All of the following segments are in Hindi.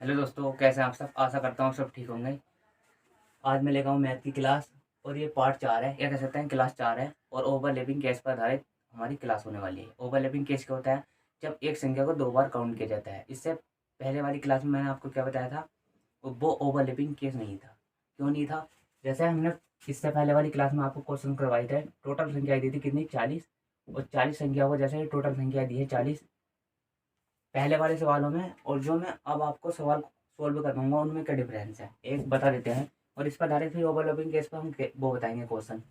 हेलो दोस्तों, कैसे हैं आप सब। आशा करता हूँ सब ठीक होंगे। आज मैं लेकर हूँ मैथ की क्लास और ये पार्ट 4 है, या कह सकते हैं क्लास 4 है। और ओवरलैपिंग केस पर आधारित हमारी क्लास होने वाली है। ओवरलैपिंग केस क्या होता है? जब एक संख्या को दो बार काउंट किया जाता है। इससे पहले वाली क्लास में मैंने आपको क्या बताया था, वो ओवरलैपिंग केस नहीं था। क्यों नहीं था? जैसे हमने इससे पहले वाली क्लास में आपको क्वेश्चन करवाए थे, टोटल संख्या दी थी कितनी, 40। और 40 संख्या को जैसे टोटल संख्या दी है 40 पहले वाले सवालों में, और जो मैं अब आपको सवाल सोल्व करवाऊंगा उनमें क्या डिफरेंस है एक बता देते हैं। और इस पर आधारित फिर ओवरलैपिंग केस पर हम वो बताएंगे क्वेश्चन।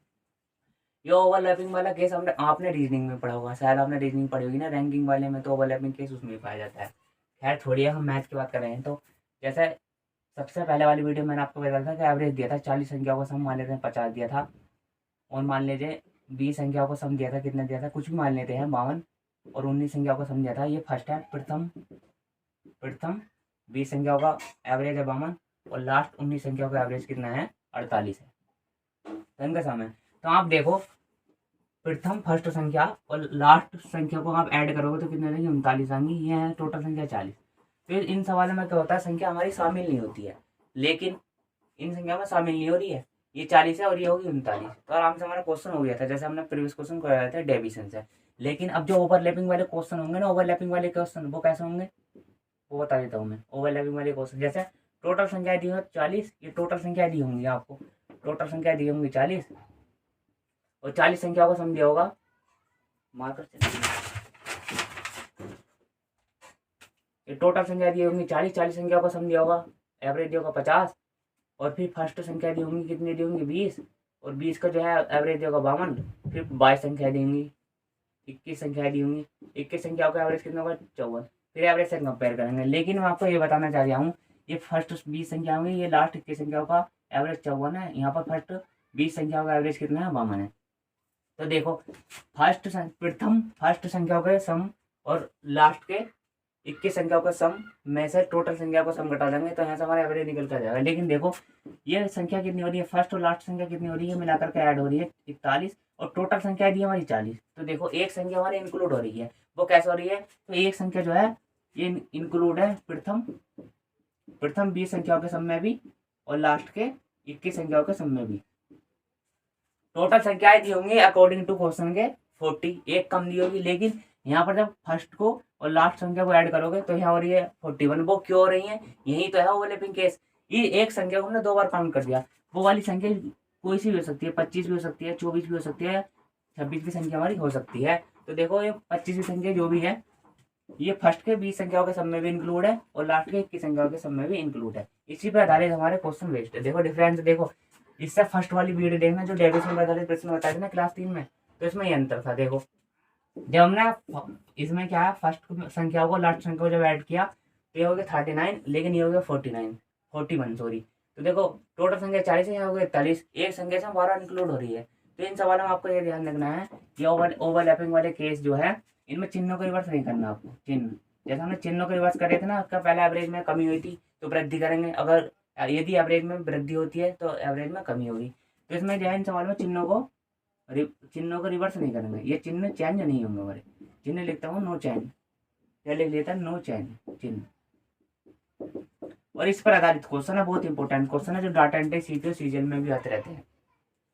ये ओवरलैपिंग वाला केस हमने आपने रीजनिंग में पढ़ा होगा, शायद आपने रीजनिंग पढ़ी होगी ना, रैंकिंग वाले में तो ओवरलैपिंग केस उसमें भी पाया जाता है। खैर छोड़िए, हम मैथ की बात कर रहे हैं। तो जैसे सबसे पहले वाली वीडियो मैंने आपको बताया था कि एवरेज दिया था 40 संख्याओं का सम मान लेते हैं 50 दिया था। और मान लीजिए 20 संख्याओं का सम दिया था, कितना दिया था कुछ भी मान लेते हैं 52। और 19 संख्याओं का सम दिया था। ये फर्स्ट है, प्रथम प्रथम 20 संख्याओं का एवरेज है 52। और लास्ट 19 संख्याओं का एवरेज कितना है, 48 है। तो इनका सम है। तो आप देखो, प्रथम फर्स्ट संख्या और लास्ट संख्या को आप ऐड करोगे तो कितने देंगे, 39 आएंगी। ये है टोटल संख्या 40। फिर इन सवालों में क्या होता है, संख्या हमारी शामिल नहीं होती है, लेकिन इन संख्या में शामिल नहीं हो रही है। ये 40 है और ये होगी 39। तो आराम से हमारा क्वेश्चन हो गया था, जैसे हमने प्रीवियस क्वेश्चन कराया था डेविएशन से। लेकिन अब जो ओवरलैपिंग वाले क्वेश्चन होंगे ना, ओवरलैपिंग वाले क्वेश्चन वो कैसे होंगे वो बता देता हूँ मैं। ओवरलैपिंग वाले क्वेश्चन जैसे टोटल संख्या दी हो 40, ये टोटल संख्या दी होंगी आपको। टोटल संख्या दी होंगी 40 और 40 संख्याओं का सम दिया होगा। मार्कर ये टोटल संख्या दी होंगी 40, 40 संख्याओं का सम दिया होगा, एवरेज दिया होगा 50। और फिर फर्स्ट संख्या दी होंगी, कितनी दी होंगी 20। और 20 का जो है एवरेज दिया होगा 52। फिर 22 संख्या दी होंगी, 21 संख्या दी होंगी, 21 संख्याओं का एवरेज कितना होगा 54। फिर एवरेज से कंपेयर करेंगे। लेकिन मैं आपको ये बताना चाह रहा हूँ, ये फर्स्ट 20 संख्या होंगी, ये लास्ट 21 संख्याओं का एवरेज 54 है। यहाँ पर फर्स्ट 20 संख्याओं का एवरेज कितना है, 52 है। तो देखो, प्रथम फर्स्ट संख्याओं के सम और लास्ट के 21 संख्याओं का सम में से टोटल संख्या को सम घटा देंगे तो यहाँ से हमारा एवरेज निकल कर जाएगा। लेकिन देखो, ये संख्या कितनी हो रही है, फर्स्ट और लास्ट संख्या कितनी हो रही है, मिलाकर के ऐड हो रही है 41। और टोटल संख्या दी हमारी 40। तो देखो, एक संख्या हमारी इंक्लूड हो रही है। वो कैसे हो रही है? तो एक संख्या जो है ये इंक्लूड है प्रथम प्रथम 20 संख्याओं के सम में भी, और लास्ट के 21 संख्याओं के सम में भी। टोटल संख्याएं दी होंगी अकॉर्डिंग टू क्वेश्चन के 40, एक कम दी होगी। लेकिन यहाँ पर जब फर्स्ट को और लास्ट संख्या को ऐड करोगे तो यहाँ हो रही है 41। वो क्यों हो रही है? यही तो है ओवरलैपिंग केस। ये एक संख्या को हमने दो बार काउंट कर दिया। वो वाली संख्या कोई सी भी हो सकती है, 25 भी हो सकती है, 24 भी हो सकती है, 26 की संख्या हमारी हो सकती है। तो देखो, ये 25वीं संख्या जो भी है, ये फर्स्ट के 20 संख्याओं के सम में भी इंक्लूड है और लास्ट के 21 संख्याओं के सम में भी इंक्लूड है। इसी पर आधारित हमारे क्वेश्चन बेस्ड है। देखो डिफरेंस देखो, इससे फर्स्ट वाली वीडियो देखना जो डेविएशन पर आधारित प्रश्न बताए थे ना क्लास 3 में, तो इसमें ये अंतर था। देखो, जब हमने इसमें क्या है, फर्स्ट संख्याओं को लास्ट संख्या को जब ऐड किया तो ये हो गया 39, लेकिन ये हो गया 41 सॉरी। तो देखो, टोटल संख्या 40 है, यहाँ हो गया 41। एक संख्या से हमारा इंक्लूड हो रही है। तो इन सवालों में आपको ये ध्यान रखना है, ये ओवरलैपिंग वाले केस जो है, इनमें चिन्हों को रिवर्स नहीं करना आपको। चिन्ह जैसे हमने चिन्हों को रिवर्स करे थे ना, उसका पहले एवरेज में कमी हुई थी तो वृद्धि करेंगे। अगर यदि एवरेज में वृद्धि होती है तो एवरेज में कमी होगी। तो इसमें जो है इन सवालों में चिन्हों को रिवर्स नहीं करेंगे। ये चिन्ह चेंज नहीं होंगे हमारे। चिन्ह लिखता हूँ नो चेंज, क्या लिख लेता है, नो चेंज चिन्ह। और इस पर आधारित क्वेश्चन है, बहुत इंपॉर्टेंट क्वेश्चन है, जो डाटा एंट्री सीपीओ सीजीएल में भी आते रहते हैं।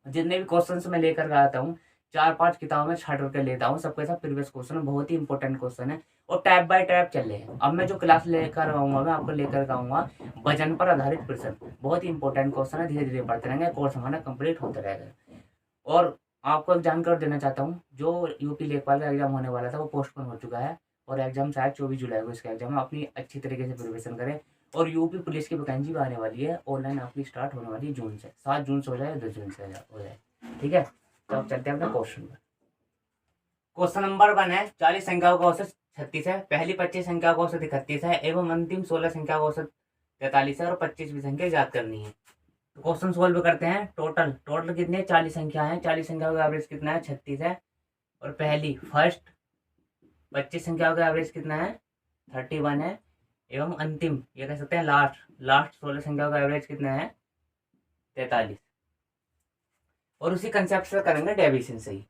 जितने भी क्वेश्चन मैं लेकर आता हूँ, 4-5 किताबों में छाट करके लेता हूँ, सबके साथ प्रीवियस क्वेश्चन बहुत ही इंपॉर्टेंट क्वेश्चन है। और टैप बाय टैप चल रहे हैं। अब मैं जो क्लास लेकर आऊंगा, मैं आपको लेकर आऊंगा वजन पर आधारित प्रश्न। बहुत ही इंपॉर्टेंट क्वेश्चन है, धीरे धीरे पढ़ते रहेंगे, कोर्स हमारा कंप्लीट होता रहेगा। और आपको एक जानकारी देना चाहता हूँ, जो यूपी लेखपाल का एग्जाम होने वाला था वो पोस्टपोन हो चुका है। और एग्जाम शायद 24 जुलाई को इसका एग्जाम है। अपनी अच्छी तरीके से प्रिपरेशन करें। और यूपी पुलिस की वैकेंसी भी आने वाली है, ऑनलाइन आपकी स्टार्ट होने वाली है जून से। 7 जून से हो जाए, 2 जून से हो जाए, ठीक है। तो अब चलते हैं अपने क्वेश्चन पर। क्वेश्चन नंबर 1 है, 40 संख्याओं का औसत 36 है, पहली 25 संख्या का औसत 31 है एवं अंतिम 16 संख्या का औसत 43 है और 25वीं संख्या याद करनी है। तो क्वेश्चन सोल्व करते हैं। टोटल कितनी है, 40 संख्या है। 40 संख्या का एवरेज कितना है, 36 है। और पहली फर्स्ट 25 संख्या का एवरेज कितना है, 31 है। एवं अंतिम ये कह सकते हैं लास्ट 16 संख्या का एवरेज कितना है, 43। और उसी कंसेप्ट से करेंगे डेविएशन से ही।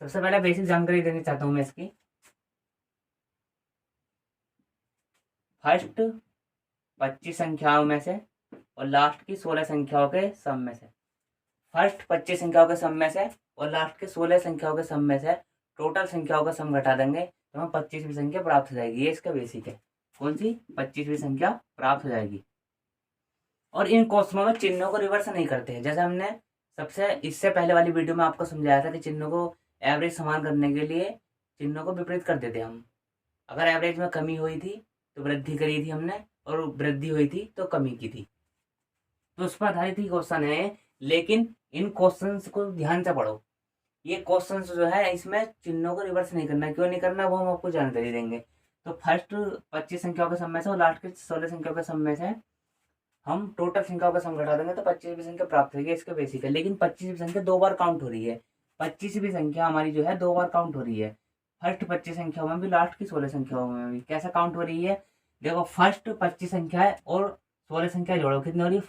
सबसे पहले बेसिक जानकारी देना चाहता हूँ मैं इसकी। फर्स्ट 25 संख्याओं में से और लास्ट की 16 संख्याओं के सम में से। फर्स्ट 25 संख्याओं के सम में से और लास्ट के 16 संख्याओं के सम में से टोटल संख्याओं का सम घटा देंगे तो हमें 25वीं संख्या प्राप्त हो जाएगी। ये इसका बेसिक है। कौन सी? 25वीं संख्या प्राप्त हो जाएगी। और इन क्वेश्चनों में चिन्हों को रिवर्स नहीं करते हैं। जैसे हमने इससे पहले वाली वीडियो में आपको समझाया था कि चिन्हों को एवरेज समान करने के लिए चिन्हों को विपरीत कर देते हम। अगर एवरेज में कमी हुई थी तो वृद्धि करी थी हमने, और वृद्धि हुई थी तो कमी की थी। तो उस पर आधारित ही क्वेश्चन है, लेकिन इन क्वेश्चंस को ध्यान से पढ़ो। ये क्वेश्चंस जो है इसमें चिन्हों को रिवर्स नहीं करना। क्यों नहीं करना वो हम आपको जानकारी देंगे। तो फर्स्ट 25 संख्याओं के सम में से और लास्ट के 16 संख्याओं के सम में से हम टोटल संख्याओं का सम घटा देंगे तो 25वीं संख्या प्राप्त होगी। इसका बेसिक है। लेकिन 25वीं संख्या 2 बार काउंट हो रही है। 25वीं संख्या हमारी जो है 2 बार काउंट हो रही है। फर्स्ट 25 संख्याओं में भी, लास्ट की 16 संख्याओं में भी। कैसा काउंट हो रही है? देखो, फर्स्ट 25 संख्या है और 16 संख्या जोड़ो, कितनी हो रही है?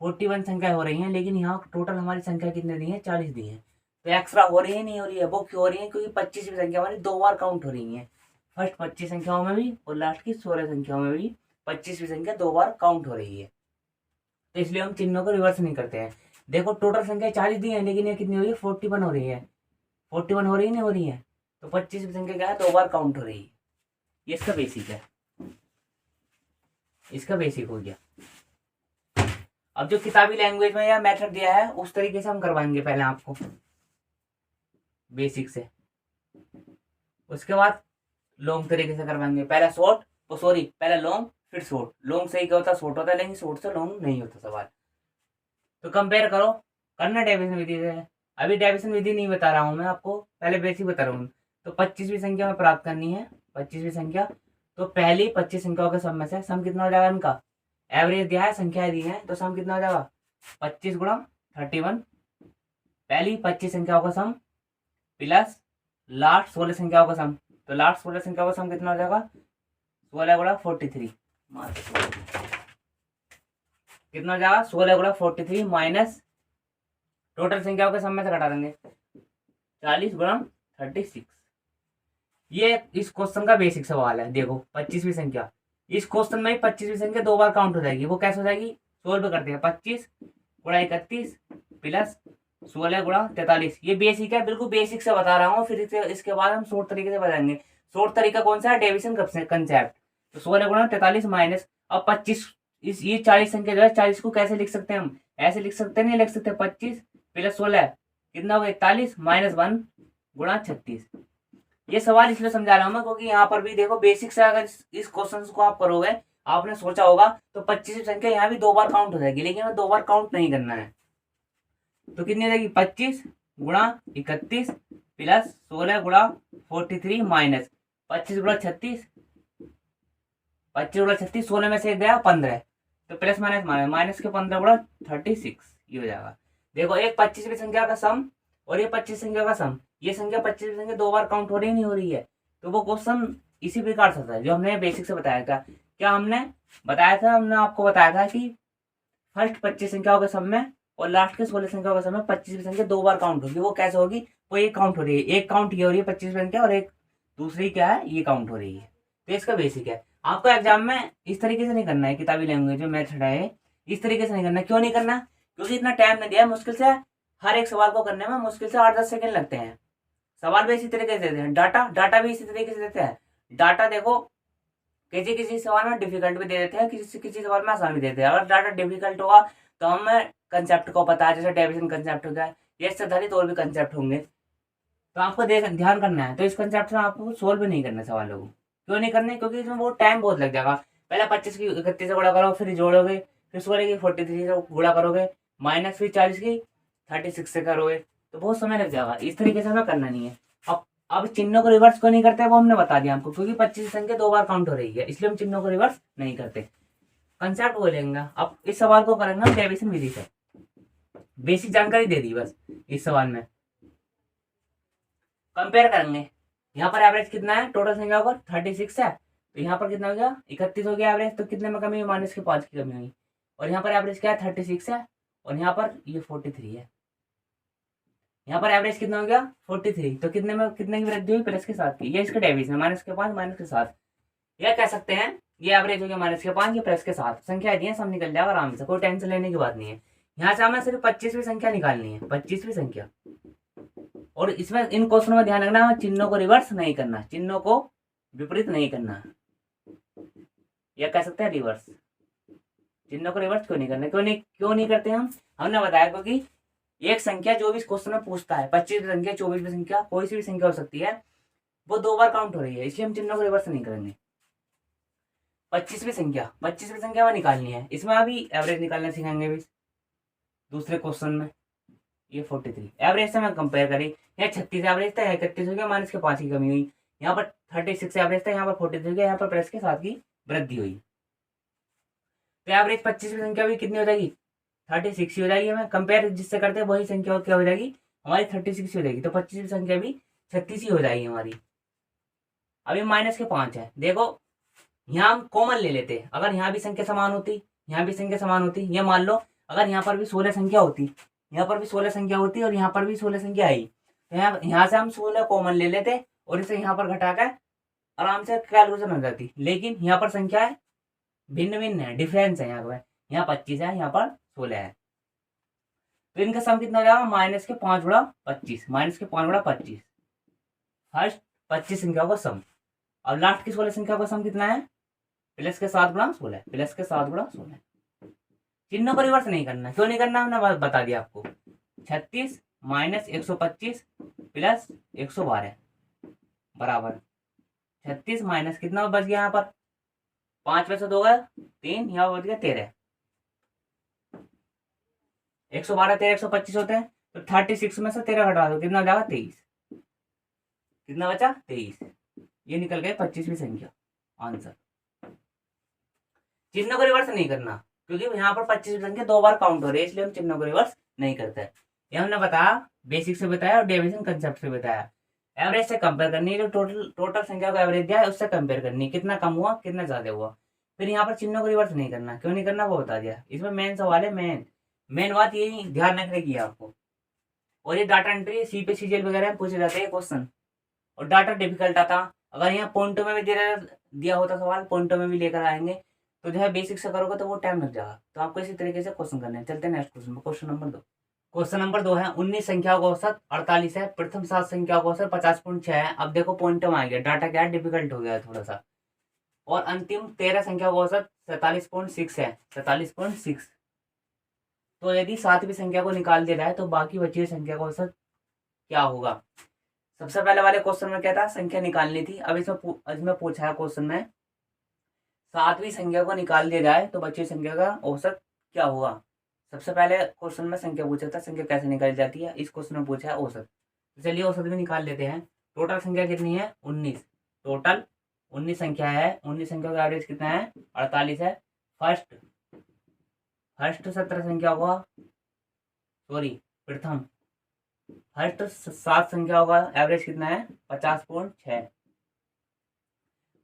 41 संख्या हो रही है। लेकिन यहाँ टोटल हमारी संख्या कितने दी है? 40 दी है। तो एक्स्ट्रा हो रही है नहीं हो रही है? वो क्यों हो रही है? क्योंकि 25वीं संख्या हमारी 2 बार काउंट हो रही है। फर्स्ट 25 संख्याओं में भी और लास्ट की 16 संख्याओं में भी 25वीं संख्या 2 बार काउंट हो रही है। तो इसलिए हम चिन्हों को रिवर्स नहीं करते हैं। देखो, टोटल संख्या 40 दी है, लेकिन ये कितनी हो रही है? 41 हो रही है। 41 हो रही है नहीं हो रही है? तो 25वीं संख्या क्या है? 2 बार काउंट हो रही है। ये इसका बेसिक है। इसका बेसिक हो गया। अब जो किताबी लैंग्वेज में या मेथड दिया है उस तरीके से हम करवाएंगे पहले आपको बेसिक से, उसके बाद लॉन्ग तरीके से करवाएंगे। पहला शॉर्ट, पहला लॉन्ग फिर शॉर्ट। लॉन्ग से ही क्या होता है? शॉर्ट होता है, लेकिन शॉर्ट से लॉन्ग नहीं होता सवाल। तो कंपेयर करो, करना डेविसन विधि से। अभी डेविसन विधि नहीं बता रहा हूँ मैं आपको, पहले बेसिक बता रहा हूँ। तो 25वीं संख्या में प्राप्त करनी है 25वीं संख्या। तो पहली 25 संख्याओं के सम में से सम कितना हो जाएगा? इनका एवरेज दिया है, संख्याएं दी हैं, तो सम कितना हो जाएगा? 25 गुणा 31। पहली 25 संख्याओं का सम प्लस लास्ट 16 संख्याओं का सम। तो लास्ट 16 संख्याओं का सम कितना हो जाएगा? 16 गुणा 43। कितना हो जाएगा? 16 गुणा 43 माइनस टोटल संख्याओं के सम में से घटा देंगे 40 गुणा 36। ये इस क्वेश्चन का बेसिक सवाल है। देखो, 25वीं संख्या, इस क्वेश्चन में 25वीं संख्या 2 बार काउंट हो जाएगी। वो कैसे हो जाएगी? सोल्व करते हैं। 25 गुणा 31 प्लस 16 गुणा 43। ये बेसिक है, बिल्कुल बेसिक से बता रहा हूँ। फिर इसके बाद हम शॉर्ट तरीके से बताएंगे। शॉर्ट तरीका कौन सा है? Division concept. तो 16 गुणा 43 माइनस, अब 25, ये 40 संख्या जो है 40 को कैसे लिख सकते हैं हम? ऐसे लिख सकते हैं, नहीं लिख सकते। 25 प्लस 16 कितना हो? 41 माइनस 1 गुणा 36। ये सवाल इसलिए समझा रहा हूं मैं क्योंकि यहाँ पर भी देखो, बेसिक से अगर इस क्वेश्चन को आप करोगे, आपने सोचा होगा तो 25वीं संख्या यहाँ भी 2 बार काउंट हो जाएगी, लेकिन हमें 2 बार काउंट नहीं करना है। तो कितनी हो जाएगी? 25 गुणा 31 प्लस 16 गुणा 43 माइनस 25 गुणा 36। 25 गुणा 36, 16 में से एक गया 15, तो प्लस माइनस माइनस के 15 गुणा 36, ये हो जाएगा। देखो, एक 25वीं संख्या का सम और ये 25 संख्या का सम, ये संख्या 25वीं संख्या 2 बार काउंट हो रही नहीं हो रही है। तो वो क्वेश्चन इसी प्रकार से होता है जो हमने बेसिक से बताया था। क्या हमने बताया था? हमने आपको बताया था कि फर्स्ट 25 संख्याओं के सम में और लास्ट के 16 संख्याओं के सम में 25वीं संख्या 2 बार काउंट होगी। वो कैसे होगी? वो एक काउंट हो रही है, एक काउंट ये हो रही है 25वीं संख्या, और एक दूसरी क्या है? ये काउंट हो रही है। तो इसका बेसिक है। आपको एग्जाम में इस तरीके से नहीं करना है। किताबी लैंग्वेज में मेथड है, इस तरीके से नहीं करना। क्यों नहीं करना? क्योंकि इतना टाइम नहीं दिया। मुश्किल से हर एक सवाल को करने में मुश्किल से 8-10 सेकंड लगते हैं। सवाल भी इसी तरीके से देते हैं, डाटा भी इसी तरीके से देते हैं। डाटा देखो, किसी सवाल में डिफिकल्ट भी दे देते हैं, किसी सवाल में आसान भी देते हैं। अगर डाटा डिफिकल्ट होगा तो हमें कंसेप्ट को पता है, जैसे डेविसन कंसेप्ट हो गया, ये इससे आधारित और भी कंसेप्ट होंगे, तो आपको ध्यान करना है। तो इस कंसेप्ट में आपको सोल्व नहीं करना सवालों को। क्यों नहीं करने? क्योंकि इसमें बहुत टाइम बहुत लग जाएगा। पहले 25 की 31 से गुणा करो, फिर जोड़ोगे, फिर 16 की 43 से गुणा करोगे, माइनस फिर 40 की 36 से करोगे, तो बहुत समय लग जाएगा। इस तरीके से हमें करना नहीं है। अब चिन्हों को रिवर्स क्यों नहीं करते वो हमने बता दिया आपको, क्योंकि 25 संख्या 2 बार काउंट हो रही है, इसलिए हम चिन्हों को रिवर्स नहीं करते। कंसेप्ट बोलेंगे। अब इस सवाल को करेंगे हम डेविसन विधि से। बेसिक जानकारी दे दी बस। इस सवाल में कंपेयर करेंगे। यहाँ पर एवरेज कितना है? टोटल संख्या पर 36 है, तो यहाँ पर कितना हो गया? 31 हो गया एवरेज। तो कितने में कमी हुई? माइनस के 5 की कमी हुई। और यहाँ पर एवरेज क्या है? 36 है, और यहाँ पर ये 43 है। यहाँ पर एवरेज कितना हो गया? 43। तो कितने में कितने की वृद्धि हुई? प्लस के 7 की। ये इसका डेविसन, माइनस के 5 माइनस के 7। यह कह सकते हैं ये एवरेज हो गया -5, ये प्लस के 7 संख्या दी है, सब निकल जाएगा आराम से, कोई टेंशन लेने की बात नहीं है। यहाँ से हमें सिर्फ 25वीं संख्या निकालनी है, 25वीं संख्या। और इसमें इन क्वेश्चन में ध्यान रखना, चिन्हों को रिवर्स नहीं करना, चिन्हों को विपरीत नहीं करना, या कह सकते हैं रिवर्स। चिन्हों को रिवर्स क्यों नहीं करना, क्यों नहीं करते हम, हमने बताया क्योंकि एक संख्या जो भी इस क्वेश्चन में पूछता है, 25वीं संख्या, 24वीं संख्या, कोई सी भी संख्या हो सकती है, वो 2 बार काउंट हो रही है, इसलिए हम चिन्हों को रिवर्स नहीं करेंगे। 25वीं संख्या में निकालनी है, इसमें अभी एवरेज निकालना सीखेंगे भी दूसरे क्वेश्चन में। ये 43 एवरेज से मैं कंपेयर करी, यहाँ 36 एवरेज था, 31 हो गया, -5 की कमी हुई। यहाँ पर 36 एवरेज था, यहाँ पर 43 हो गया, यहाँ पर प्लस के 7 की वृद्धि हुई। तो एवरेज 25वीं संख्या भी कितनी हो जाएगी, 36 ही हो जाएगी। हमें कंपेयर जिससे करते हैं वही संख्या क्या हो जाएगी हमारी, 36 हो जाएगी। तो 25वीं संख्या भी 36 ही हो जाएगी हमारी। अभी -5 है, देखो यहाँ हम कॉमन ले लेते, अगर यहाँ भी संख्या समान होती, यहाँ भी संख्या समान होती, ये मान लो अगर यहाँ पर भी 16 संख्या होती, यहाँ पर भी 16 संख्या होती और यहाँ पर भी 16 संख्या आई, तो यहाँ से हम 16 कॉमन ले लेते और इसे यहाँ पर घटाकर आराम से कैलकुलेशन हो जाती। लेकिन यहाँ पर संख्या है भिन्न भिन्न है, डिफरेंस है, यहाँ 25 है, यहाँ पर 16 है, तो इनका सम कितना हो जाएगा, -5 गुणा 25, -5 गुणा 25, फर्स्ट 25 संख्या का सम। और लास्ट की 16 संख्या का सम कितना है, प्लस के 7 गुणा 16, प्लस के 7 गुणा 16। चिन्हों को रिवर्स नहीं करना, क्यों नहीं करना हमने बता दिया आपको। 36 - 125 प्लस 112 बराबर 36 माइनस कितना बच गया, यहाँ पर 5 में से 2 गया 3, यहाँ बच गया 13। 112 13 125 होते हैं, तो 36 में से 13 घटा दो, कितना हो जाएगा 23। कितना बचा 23। ये निकल गए 25वीं संख्या आंसर। चिन्हों को रिवर्स नहीं करना, क्योंकि यहाँ पर 25वीं संख्या 2 बार काउंट हो रही है, इसलिए हम चिन्हों को रिवर्स नहीं करते। ये हमने बताया, बेसिक से बताया और डेविएशन कंसेप्ट से बताया। एवरेज से कंपेयर करनी है, जो टोटल संख्या को एवरेज दिया है उससे कंपेयर करनी है, कितना कम हुआ कितना ज्यादा हुआ। फिर यहाँ पर चिन्हों को रिवर्स नहीं करना, क्यों नहीं करना वो बता दिया। इसमें मेन सवाल है, मेन बात यही ध्यान रखने की है आपको। और ये डाटा एंट्री CPCGL वगैरह में पूछे जाते हैं क्वेश्चन, और डाटा डिफिकल्ट आता। अगर यहाँ पॉइंटों में भी दिया होता सवाल, पॉइंटों में भी लेकर आएंगे, तो जो है बेसिक से करोगे तो वो टाइम लग जाएगा। तो आपको इसी तरीके से क्वेश्चन करने हैं। चलते हैं नेक्स्ट क्वेश्चन में। क्वेश्चन नंबर 2 है, 19 संख्या का औसत 48 है, प्रथम 7 संख्या का औसत 50.6 है। अब देखो पॉइंट में आ गया, डाटा क्या है डिफिकल्ट हो गया है थोड़ा सा। और अंतिम 13 संख्या का औसत 47.6 है, 47.6। तो यदि 7वीं संख्या को निकाल दे रहा है तो बाकी बची हुई संख्या का औसत क्या होगा। सबसे पहले वाले क्वेश्चन में क्या था, संख्या निकालनी थी। अब इसमें पूछा है क्वेश्चन में 7वीं संख्या को निकाल दिया जाए तो बची संख्या का औसत क्या होगा। सबसे पहले क्वेश्चन में संख्या पूछा था, संख्या कैसे निकाली जाती है। इस क्वेश्चन में पूछा है औसत, तो चलिए औसत भी निकाल लेते हैं। टोटल संख्या कितनी है 19, टोटल 19 संख्या है। 19 संख्या का एवरेज कितना है 48 है। फर्स्ट 17 संख्या होगा, प्रथम फर्स्ट 7 संख्या होगा, एवरेज कितना है 50.6।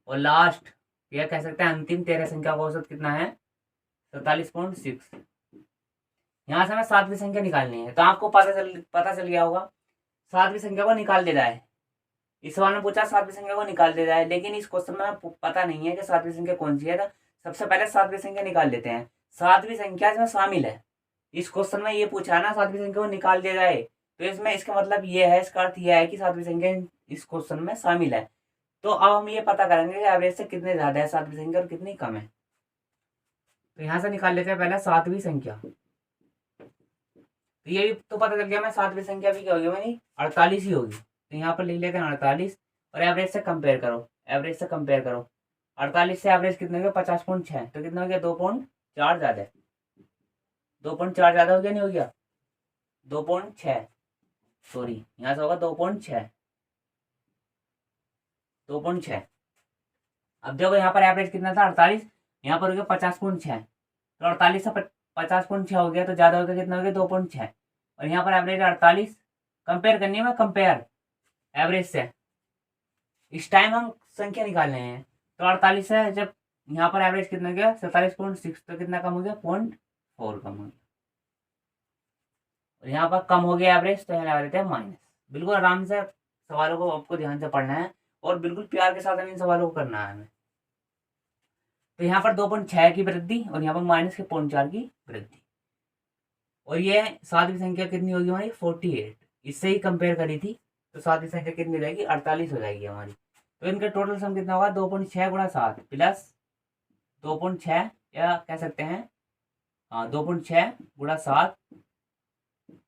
और लास्ट यह कह सकते हैं अंतिम 13 संख्या का औसत कितना है 47.6। यहाँ से हमें 7वीं संख्या निकालनी है, तो आपको पता चल गया होगा 7वीं संख्या को निकाल दे जाए। इस सवाल में पूछा 7वीं संख्या को निकाल दे जाए, लेकिन इस क्वेश्चन में पता नहीं है कि 7वीं संख्या कौन सी है। तो सबसे पहले 7वीं संख्या निकाल लेते हैं। 7वीं संख्या इसमें शामिल है। इस क्वेश्चन में ये पूछा है ना 7वीं संख्या को निकाल दिया जाए, तो इसमें इसका मतलब ये है, इसका अर्थ यह है कि 7वीं संख्या इस क्वेश्चन में शामिल है। तो अब हम ये पता करेंगे कि एवरेज से कितने ज्यादा है 7वीं संख्या और कितनी कम है। तो यहाँ से निकाल लेते हैं पहले 7वीं संख्या। तो ये भी तो पता चल गया मैं 7वीं संख्या भी क्या होगी मेरी 48 ही होगी। तो यहाँ पर लिख लेते हैं 48 और एवरेज से कंपेयर करो। 48 से एवरेज कितने हो गया 50.6, तो कितना हो गया 2.4 ज्यादा है। 2.4 ज्यादा हो गया नहीं हो गया 2.6, सॉरी यहाँ से होगा 2.6। अब देखो यहाँ पर एवरेज कितना था 48, यहाँ पर हो गया 50.6, तो 48 से 50.6 हो गया, तो ज्यादा हो गया कितना हो गया 2.6। और यहाँ पर एवरेज 48 कंपेयर करनी है, कंपेयर एवरेज से। इस टाइम हम संख्या निकाल रहे हैं, तो 48 है, जब यहाँ पर एवरेज कितना गया 47.6, तो कितना कम हो गया 0.4 कम हो गया। और यहाँ पर कम हो गया एवरेज, तो यहाँ लगा देते हैं माइनस। बिल्कुल आराम से सवालों को आपको ध्यान से पढ़ना है और बिल्कुल प्यार के साथ इन सवालों को करना है हमें। तो यहाँ पर 2.6 की वृद्धि और यहाँ पर माइनस के 0.4 की वृद्धि। और ये सातवीं संख्या कितनी होगी हमारी 48, इससे ही कंपेयर करी थी, तो सातवीं संख्या कितनी हो जाएगी 48 हो जाएगी हमारी। तो इनका टोटल सम कितना होगा 2.6 गुणा 7 प्लस 2.6 या कह सकते हैं 2.6 गुणा 7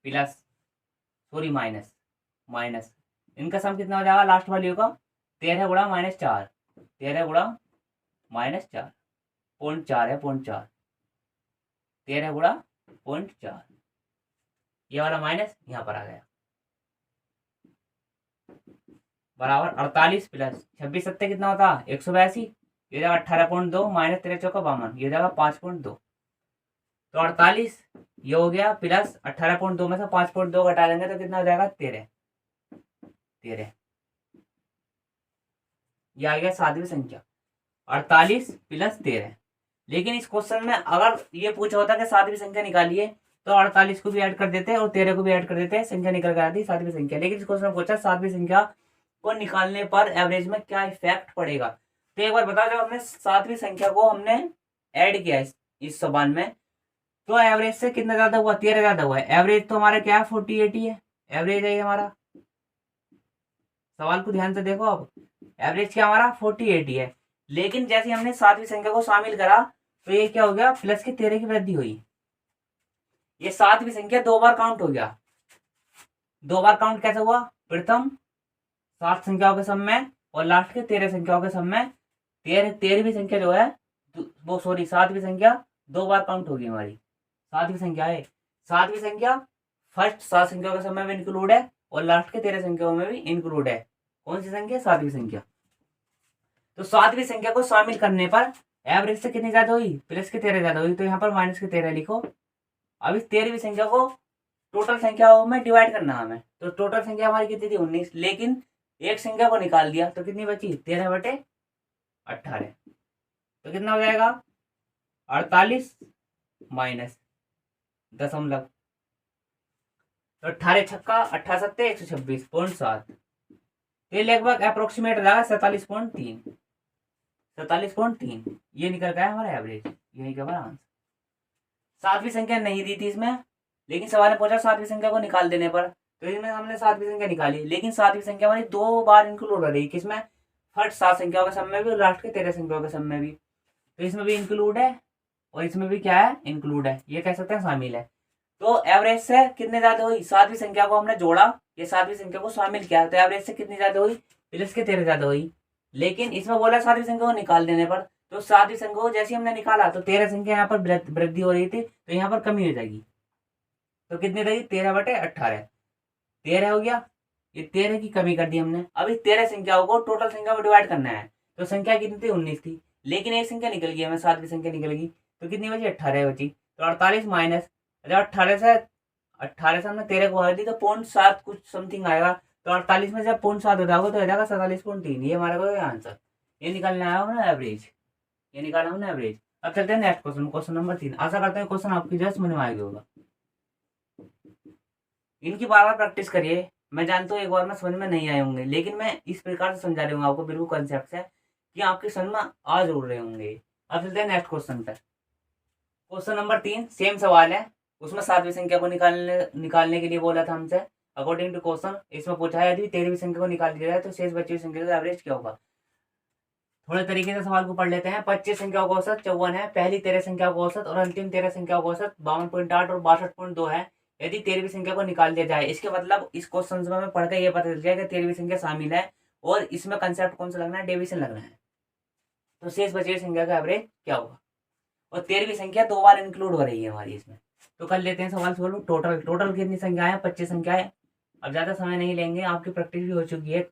प्लस सॉरी माइनस माइनस इनका सम कितना हो जाएगा लास्ट वैल्यू का 13 गुणा -4, 13 गुणा -4 0.4 है 0.4, 13 गुणा 0.4, ये वाला माइनस यहाँ पर आ गया बराबर 48 प्लस 26 सत्ते कितना होता 182, ये जाएगा 18.2 माइनस 13 चौका 52, ये जाएगा 5.2। तो 48 ये हो गया प्लस 18.2 में से 5.2 घटा देंगे तो कितना हो जाएगा 13, ये आ गया सातवीं संख्या 48 प्लस 13। लेकिन इस क्वेश्चन में अगर ये पूछा होता कि सातवीं संख्या निकालिए तो 48 को भी ऐड कर देते और 13 को भी ऐड कर देते, संख्या निकल कर आती सातवीं संख्या। लेकिन इस क्वेश्चन में पूछा सातवीं संख्या को निकालने पर एवरेज में क्या इफेक्ट पड़ेगा। तो एक बार बताओ, जब हमने सातवीं संख्या को हमने ऐड किया इस सवाल में तो एवरेज से कितना ज्यादा हुआ 13 ज्यादा हुआ है। एवरेज तो हमारा क्या है 48 ही है, एवरेज है हमारा। सवाल को ध्यान से देखो अब, एवरेज क्या हमारा 48 ही है। लेकिन जैसे हमने सातवीं संख्या को शामिल करा तो ये क्या हो गया प्लस के 13 की वृद्धि हुई। ये सातवीं संख्या 2 बार काउंट हो गया। 2 बार काउंट कैसे हुआ, प्रथम 7 संख्याओं के सम में और लास्ट के 13 संख्याओं के सम में 13वीं संख्या जो है वो सॉरी सातवीं संख्या 2 बार काउंट होगी हमारी। सातवीं संख्या है, सातवीं संख्या फर्स्ट 7 संख्याओं के सम में भी इंक्लूड है और लास्ट के 13 संख्याओं में भी इंक्लूड है। कौन सी संख्या, सातवीं संख्या। तो सातवीं संख्या को शामिल करने पर एवरेज से कितनी ज्यादा हुई प्लस के 13 ज्यादा हुई, तो यहाँ पर माइनस के 13 लिखो। अब इस 13वीं संख्या को टोटल संख्याओं में डिवाइड करना हमें, तो टोटल संख्या हमारी कितनी थी 19, लेकिन एक संख्या को निकाल दिया तो कितनी बची 13/18, तो कितना हो जाएगा 48 माइनस दशमलव, तो 18 छक्का 18 सत्ते 126.7, तो ये लगभग अप्रोक्सीमेट हो जाएगा 47.3, ये निकल गया हमारा एवरेज, ये निकल गया आंसर। सातवीं संख्या नहीं दी थी इसमें, लेकिन सवाल में पूछा सातवीं संख्या को निकाल देने पर, तो इसमें हमने सातवीं संख्या निकाली। लेकिन सातवीं संख्या हमारी 2 बार इंक्लूड हो रही, किसमें, फर्स्ट 7 संख्याओं के सम में भी और लास्ट के 13 संख्याओं के सम में भी। तो इसमें भी इंक्लूड है और इसमें भी क्या है इंक्लूड है, ये कह सकते हैं शामिल है। तो एवरेज से कितने ज्यादा हुई, सातवीं संख्या को हमने जोड़ा, ये सातवीं संख्या को शामिल किया, तो एवरेज से कितनी ज्यादा हुई प्लस के 13 ज्यादा हुई। लेकिन इसमें बोला सातवीं संख्या को निकाल देने पर, तो सातवीं संख्या को जैसे हमने निकाला तो 13 संख्या यहाँ पर वृद्धि हो रही थी, तो यहाँ पर कमी हो जाएगी, तो कितनी रहेगी 13/18, 13 हो गया, ये 13 की कमी कर दी हमने। अब इस 13 संख्याओं को टोटल संख्या में डिवाइड करना है, तो संख्या कितनी थी 19 थी, लेकिन एक संख्या निकल गई हमें, सातवीं संख्या निकल गई, तो कितनी बची 18 बची। तो 48 माइनस 18 से हमने 13 को हटा दी तो 0.7 कुछ समथिंग आएगा, तो 48 में जब 0.7 हो जाएगा तो हो जाएगा 47.3, ये हमारा कोई आंसर, ये निकालना आया हो ना एवरेज, ये निकाला हमने एवरेज। अब चलते हैं नेक्स्ट क्वेश्चन, क्वेश्चन नंबर 3। आशा करते हैं क्वेश्चन आपकी जस्ट समझ में आ गया होगा। इनकी बार बार प्रैक्टिस करिए, मैं जानता हूँ एक बार में समझ में नहीं आए होंगे, लेकिन मैं इस प्रकार से समझा रही हूँ आपको, बिल्कुल कंसेप्ट से कि आपके समझ में आ जरूर रहे होंगे। अब चलते हैं नेक्स्ट क्वेश्चन पर। क्वेश्चन नंबर 3 सेम सवाल है, उसमें सातवीं संख्या को निकालने के लिए बोला था हमसे। अकॉर्डिंग टू क्वेश्चन इसमें पूछा है यदि 13वीं संख्या को निकाल दिया जाए तो शेष बची हुई संख्या का एवरेज क्या होगा। थोड़े तरीके से सवाल को पढ़ लेते हैं। 25 संख्याओं का औसत 54 है, पहली 13 संख्याओं का औसत और अंतिम 13 संख्याओं का औसत 52.8 और 62.2 है। यदि 13वीं संख्या को निकाल दिया जाए, इसके मतलब इस क्वेश्चन में पढ़कर ये पता चल गया कि 13वीं संख्या शामिल है और इसमें कंसेप्ट कौन सा लगना है, डेविएशन लगना है। तो शेष बची हुई संख्या का एवरेज क्या होगा, और 13वीं संख्या 2 बार इंक्लूड हो रही है हमारी इसमें। तो कर लेते हैं सवाल सोल्व। टोटल कितनी संख्या है 25 संख्या है। अब ज्यादा समय नहीं लेंगे, आपकी प्रैक्टिस भी हो चुकी है,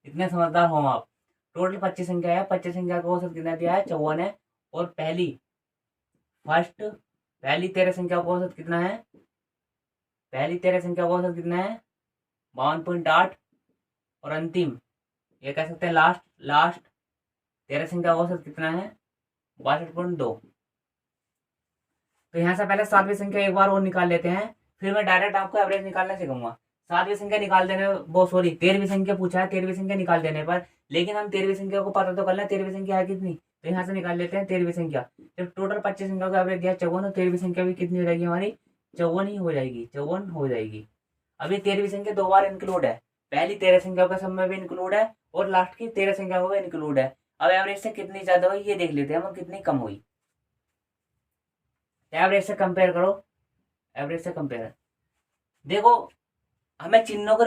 इतने समझदार हो आप। टोटल 25 संख्या है, 25 संख्या का औसत कितना दिया है 54 है, और पहली 13 संख्या का औसत कितना है, पहली 13 संख्या का औसत कितना है 52.8, और अंतिम ये कह सकते हैं लास्ट 13 संख्या का औसत कितना है 62.2। तो यहाँ से पहले सातवीं संख्या एक बार और निकाल लेते हैं, फिर मैं डायरेक्ट आपको एवरेज निकालना सिखाऊंगा। सातवीं संख्या निकाल देने वो सॉरी 13वीं संख्या पूछा है, 13वीं संख्या निकाल देने पर, लेकिन हम 13वीं संख्या को पता तो कर लें 13वीं संख्या है कितनी तो यहाँ से निकाल लेते हैं 13वीं संख्या। जब टोटल 25 संख्या का एवरेज दिया 54, तो 13वीं संख्या भी कितनी हो जाएगी हमारी, 54 ही हो जाएगी, 54 हो जाएगी। अभी 13वीं संख्या 2 बार इंक्लूड है, पहली 13 संख्याओं का सब में भी इंक्लूड है और लास्ट की 13 संख्याओं में इंक्लूड है। अब एवरेज से कितनी ज्यादा हुई ये देख लेते हैं हम, कितनी कम हुई। एवरेज से कंपेयर करो, एवरेज से कंपेयर। देखो हमें चिन्हों को